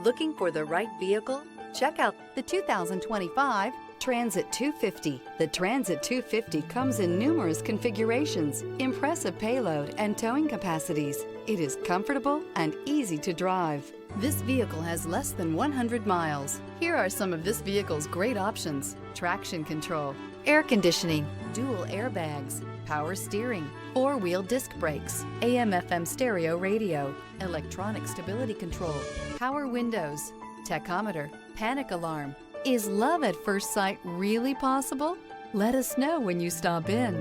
Looking for the right vehicle? Check out the 2025 Transit-250. The Transit-250 comes in numerous configurations, impressive payload, and towing capacities. It is comfortable and easy to drive. This vehicle has less than 100 miles. Here are some of this vehicle's great options: traction control, air conditioning, dual airbags, power steering, four-wheel disc brakes, AM/FM stereo radio, electronic stability control, power windows, tachometer, panic alarm. Is love at first sight really possible? Let us know when you stop in.